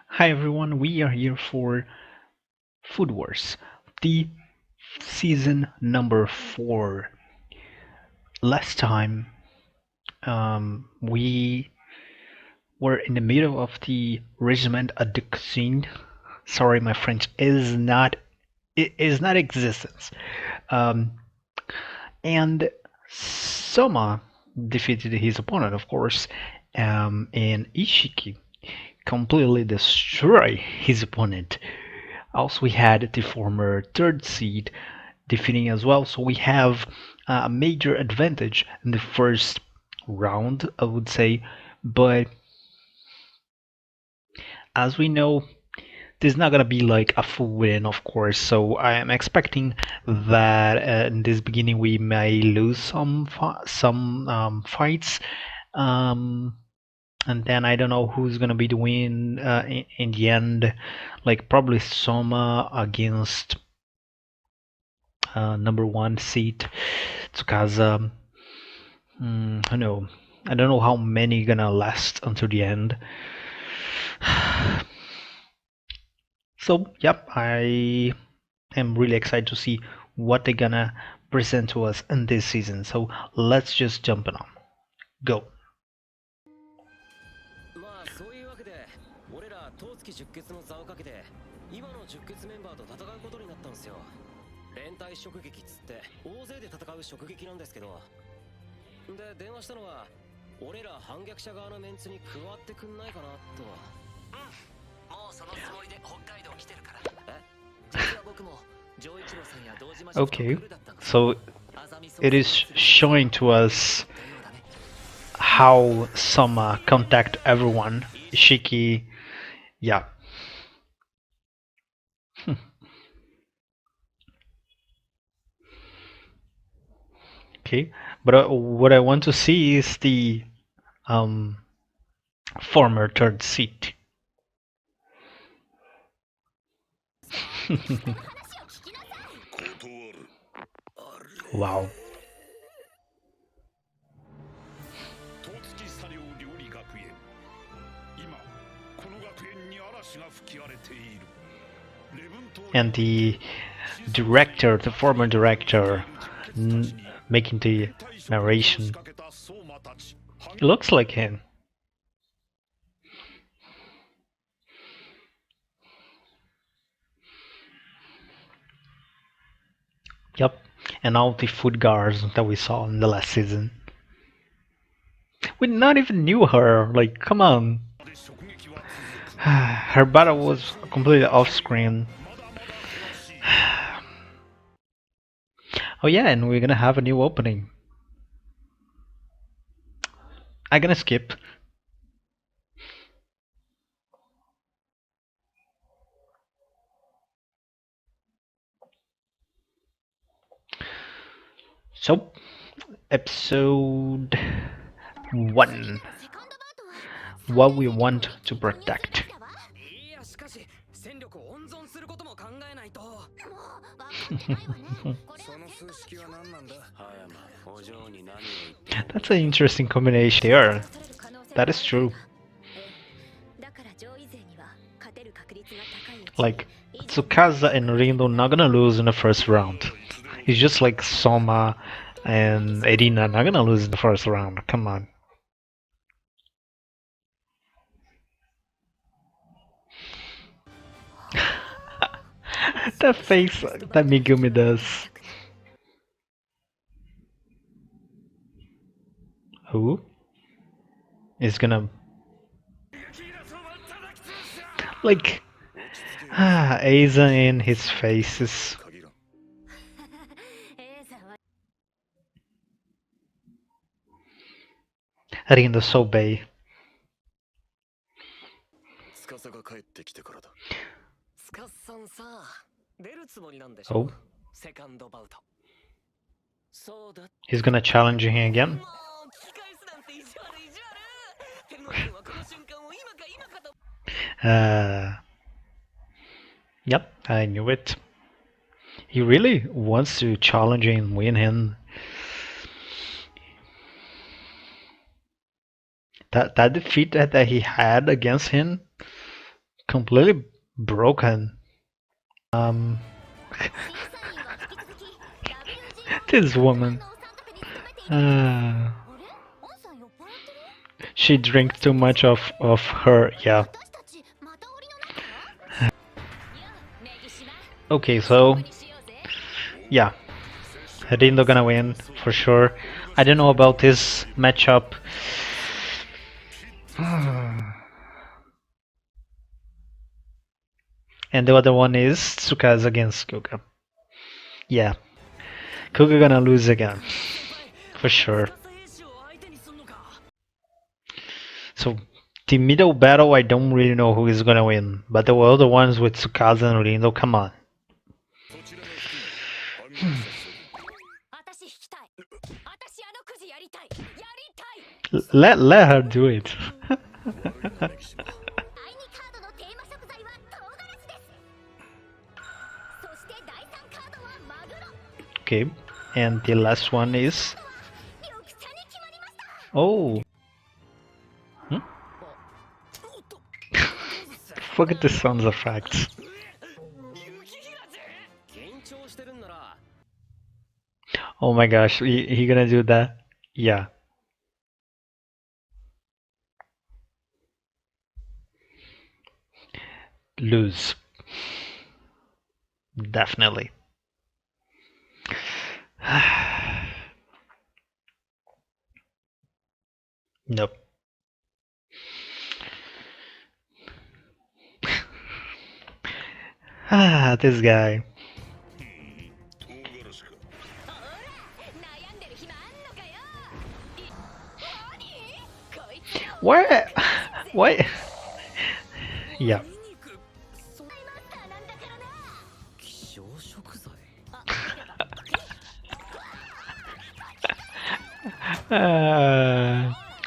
Hi everyone, we are here for Food Wars, the season number 4. Last time, we were in the middle of the Regiment at the Cuisine. Sorry, my French is not existence. Um, and Soma defeated his opponent, of course, and Ishiki completely destroyed his opponent. Also, we had the former third seed defeating as well, so we have a major advantage in the first round, I would say. But as we know, this is not gonna be like a full win, of course. So I am expecting that in this beginning we may lose some fights, um, and then I don't know who's gonna be the win in the end. Like probably Soma against number one seed Tsukasa. I know. I don't know how many gonna last until the end. So, yep, I am really excited to see what they're gonna present to us in this season. So let's just jump in on. Go. まあそういうわけで俺ら当月出血の座をかけて今の出血メンバーと戦うことになったんですよ。連帯襲撃っつって大勢で戦う襲撃なんですけど、で電話したのは俺ら反逆者側のメンツに加わってくんないかなと。もうそのつもりで北海道来てるから。実は僕も上一郎さんや堂島氏と Okay, クルだったんです。 so it is showing to us how Soma contact everyone. Ishiki, yeah. Okay, but what I want to see is the um, former third seat. Wow. 十月茶寮料理学園今この学園に嵐が吹き荒れている And the director, the former director, making the narration, it looks like him. Yep, and all the food guards that we saw in the last season. We not even knew her, like, come on. Her battle was completely off screen. Oh yeah, and we're gonna have a new opening. I'm gonna skip. So, episode 1. What we want to protect. いやしかし戦力を温存することも考えないと。その数式は何なんだ。葉山お嬢に何を言って。 That's an interesting combination there. That is true. Like, Tsukasa and Rindo not gonna lose in the first round. It's just like Soma and Erina not gonna lose in the first round. Come on. The face that Megumi does. Who is gonna like Aiza in his faces. Rindo Soubei. 司が帰ってきてからだ。司さんさ、出るつもりなんでしょ。 Oh, セカンドバウト。そうだ。 he's gonna challenge him again. もう聞き返すなんて意地悪意地悪。天皇君はこの瞬間を今か今かと。Yep, I knew it. He really wants to challenge and win him. That defeat that he had against him, completely broken. This woman. She drinks too much of her, yeah. Okay, so yeah, Rindo gonna win for sure. I don't know about this matchup. And the other one is Tsukasa against Kuga. Yeah, Kuga gonna lose again, for sure. So the middle battle, I don't really know who is gonna win, but the other ones with Tsukasa and Rindo, come on. Let her do it. Okay, and the last one is... Oh! Hmm? Forget the sound effects. Oh my gosh, he gonna do that? Yeah. Lose. Definitely. Nope. This guy. Where? What? Yeah.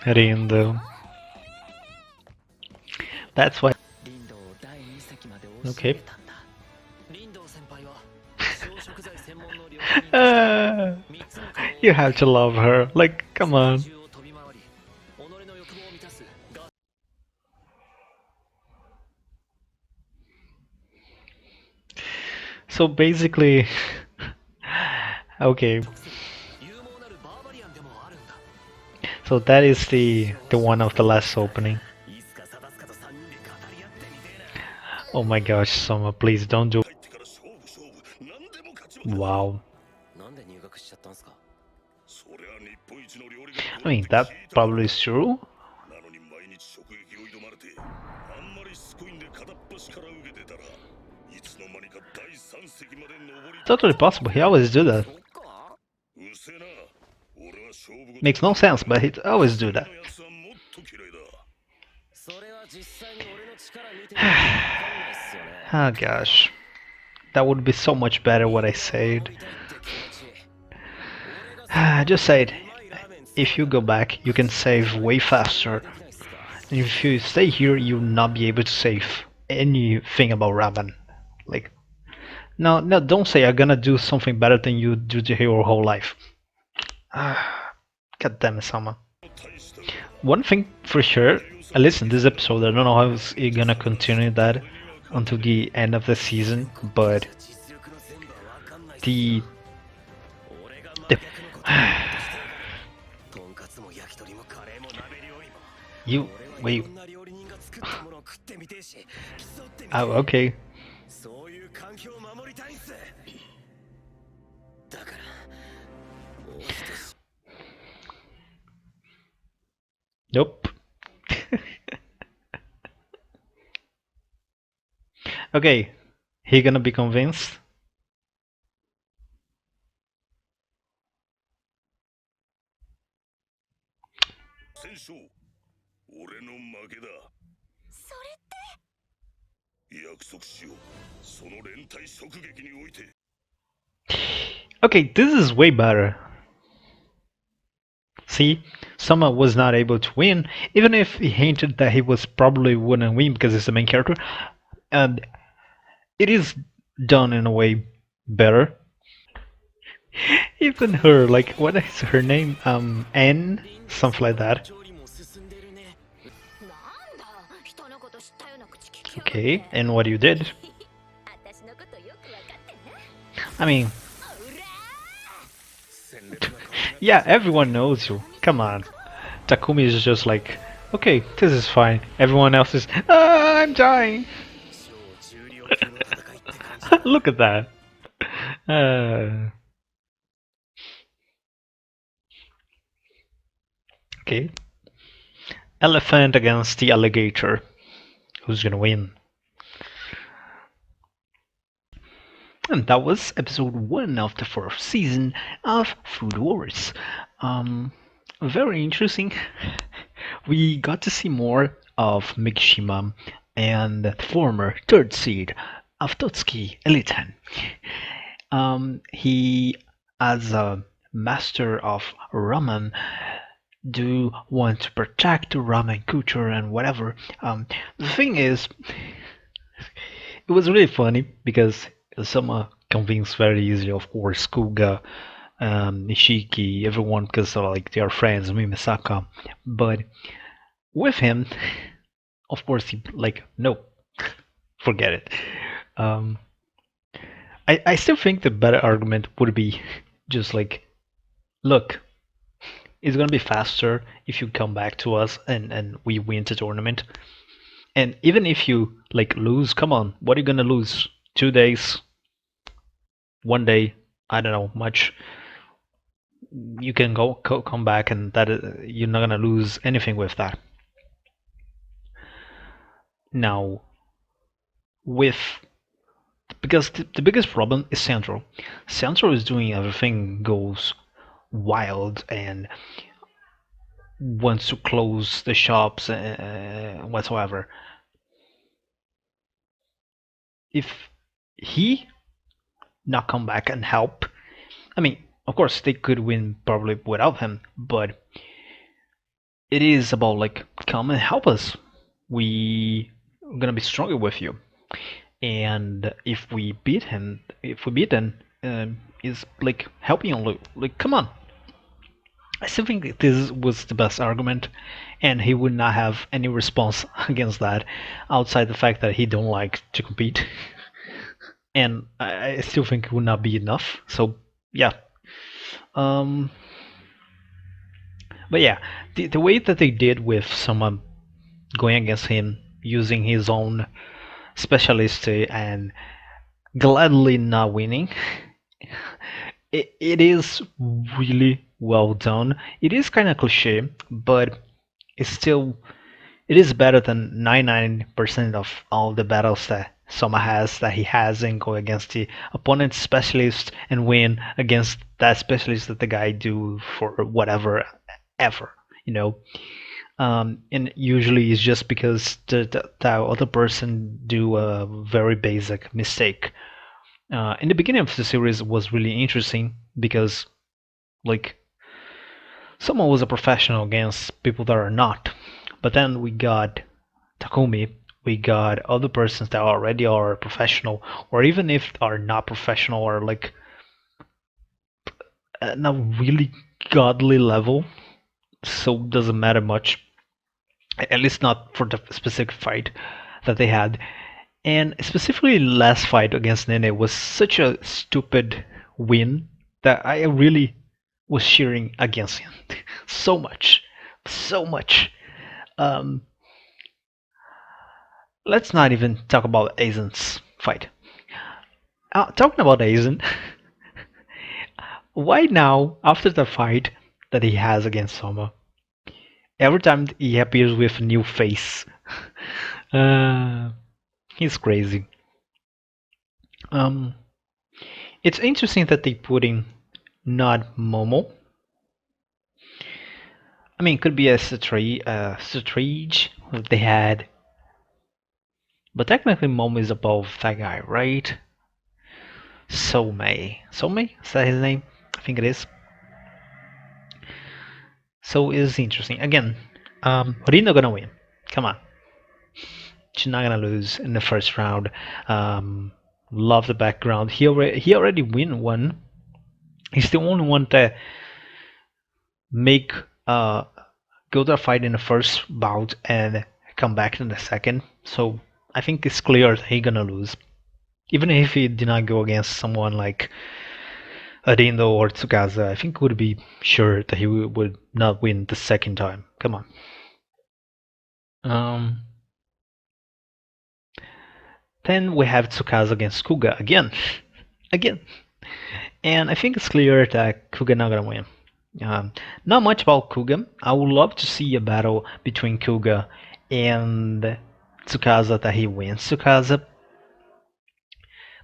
Rindo. That's why. Okay. You have to love her. Like, come on. So basically, okay. So that is the one of the last opening. Oh my gosh, Soma, please don't do. Wow. I mean, that probably is true. Totally possible, he always do that. Makes no sense, but he always do that. Oh gosh. That would be so much better what I said. Just said, if you go back, you can save way faster. And if you stay here, you'll not be able to save anything about Ramen. Like, no, don't say I'm gonna do something better than you do to your whole life. God damn it, Sama. One thing for sure, at least in this episode, I don't know how it's gonna continue that until the end of the season, but the you wait. Oh, okay. Nope. Okay, he gonna be convinced. Okay, this is way better. See, Sama was not able to win, even if he hinted that he was probably wouldn't win because he's the main character, and it is done in a way better. Even her, like, what is her name? N? Something like that. Okay, and what you did? I mean, yeah, everyone knows you. Come on. Takumi is just like, okay, this is fine. Everyone else is, I'm dying. Look at that. Uh, okay. Elephant against the alligator. Who's gonna win? And that was episode 1 of the 4th season of Food Wars. Very interesting. We got to see more of Mikishima and the former 3rd seed of Totsuki Elitan. He, as a master of ramen, do want to protect the ramen culture and whatever. The thing is, it was really funny because Sama convinced very easily, of course, Kuga, Nishiki, everyone, because like they are friends, Mimisaka. But with him, of course, he like no, forget it. Um, I still think the better argument would be just like, look, it's gonna be faster if you come back to us and we win the tournament. And even if you like lose, come on, what are you gonna lose? 2 days, 1 day, I don't know much. You can come back, and that you're not gonna lose anything with that. Now, with because the biggest problem is Central. Central is doing everything goes wild and wants to close the shops whatsoever. If he not come back and help, I mean, of course they could win probably without him, but it is about like come and help us. We are gonna be stronger with you. And if we beat him, if we beat him, is like helping you. Like, come on. I still think this was the best argument, and he would not have any response against that, outside the fact that he don't like to compete. And I still think it would not be enough. So yeah. Um, but yeah, the way that they did with someone going against him using his own specialist and gladly not winning, it is really well done. It is kind of cliche, but it's still it is better than 99% of all the battles that Soma has that he has and go against the opponent specialist and win against that specialist that the guy do for whatever ever, you know. And usually it's just because the other person do a very basic mistake. In the beginning of the series was really interesting because like someone was a professional against people that are not. But then we got Takumi, we got other persons that already are professional, or even if are not professional, or like at a really godly level, so it doesn't matter much. At least not for the specific fight that they had. And specifically last fight against Nene was such a stupid win that I really was cheering against him. So much. So much. Um, let's not even talk about Aizen's fight. Talking about Aizen, why now, after the fight that he has against Soma, every time he appears with a new face, uh, he's crazy. Um, it's interesting that they put in not Momo. I mean, it could be a Satrage they had, but technically Momo is above that guy, right? Somei. Somei? Is that his name? I think it is. So it's interesting. Again, Rino gonna win. Come on. She's not gonna lose in the first round. Love the background. He already win one. He's the only one to make go to a fight in the first bout and come back in the second. So I think it's clear that he's gonna lose. Even if he did not go against someone like Arindo or Tsukasa, I think would be sure that he would not win the second time. Come on. Then we have Tsukasa against Kuga again. Again. And I think it's clear that Kuga not gonna win. Not much about Kuga. I would love to see a battle between Kuga and Tsukasa that he wins Tsukasa.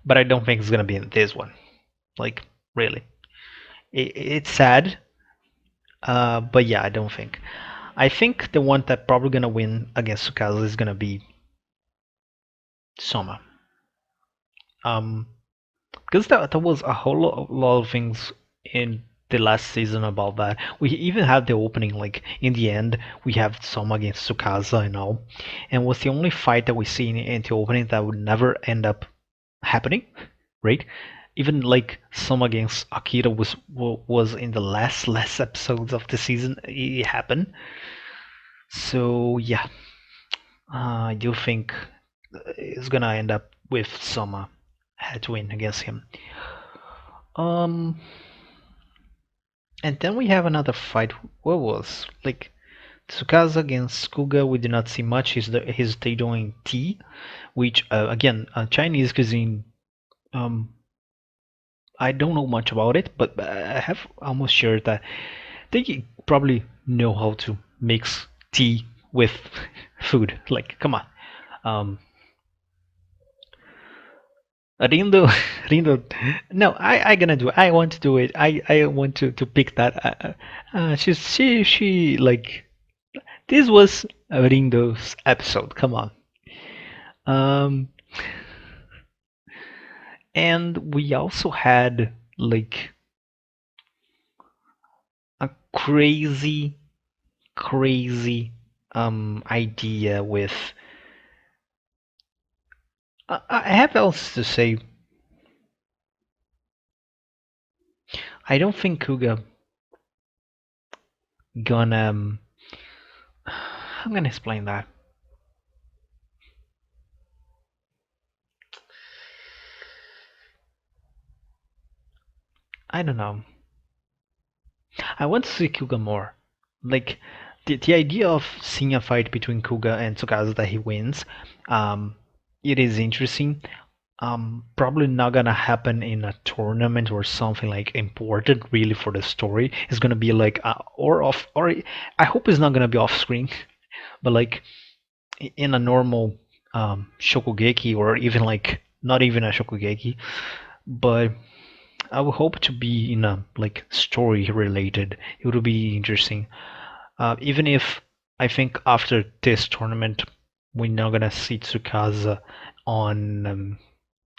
But I don't think it's gonna be in this one. Like, really. It's sad. But yeah, I don't think. I think the one that probably gonna win against Tsukasa is gonna be Soma. Because there was a whole lot of things in the last season about that. We even had the opening, like in the end, we have Soma against Tsukasa and all, and was the only fight that we see in the opening that would never end up happening, right? Even like Soma against Akira was in the last episodes of the season. It happened. So yeah, I do think it's gonna end up with Soma had to win against him. And then we have another fight. What was like Tsukasa against Kuga? We did not see much. He's doing tea, which again Chinese cuisine. I don't know much about it, but I have almost sure that they probably know how to mix tea with food. Like, come on. Rindo, Rindo. No, I gonna do it. I want to do it. I want to pick that. She like this was Rindo's episode. Come on. Um, and we also had like a crazy idea with. I have else to say. I don't think Kuga gonna. I'm gonna explain that. I don't know. I want to see Kuga more. Like the idea of seeing a fight between Kuga and Tsukasa that he wins, it is interesting. Probably not gonna happen in a tournament or something like important really for the story. It's gonna be like or off or I hope it's not gonna be off screen, but like in a normal shokugeki or even like not even a shokugeki, but I would hope to be in a like story related. It would be interesting. Even if I think after this tournament we're not gonna see Tsukasa on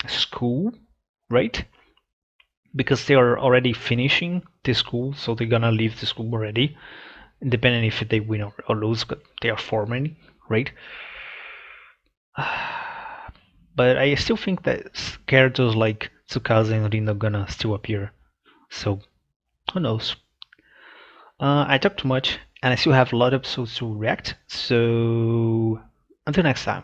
school, right? Because they are already finishing the school, so they're gonna leave the school already, independent if they win or lose. But they are forming, right? But I still think that characters like Tsukasa and Rino gonna still appear. So who knows? I talked too much, and I still have a lot of episodes to react. So until next time.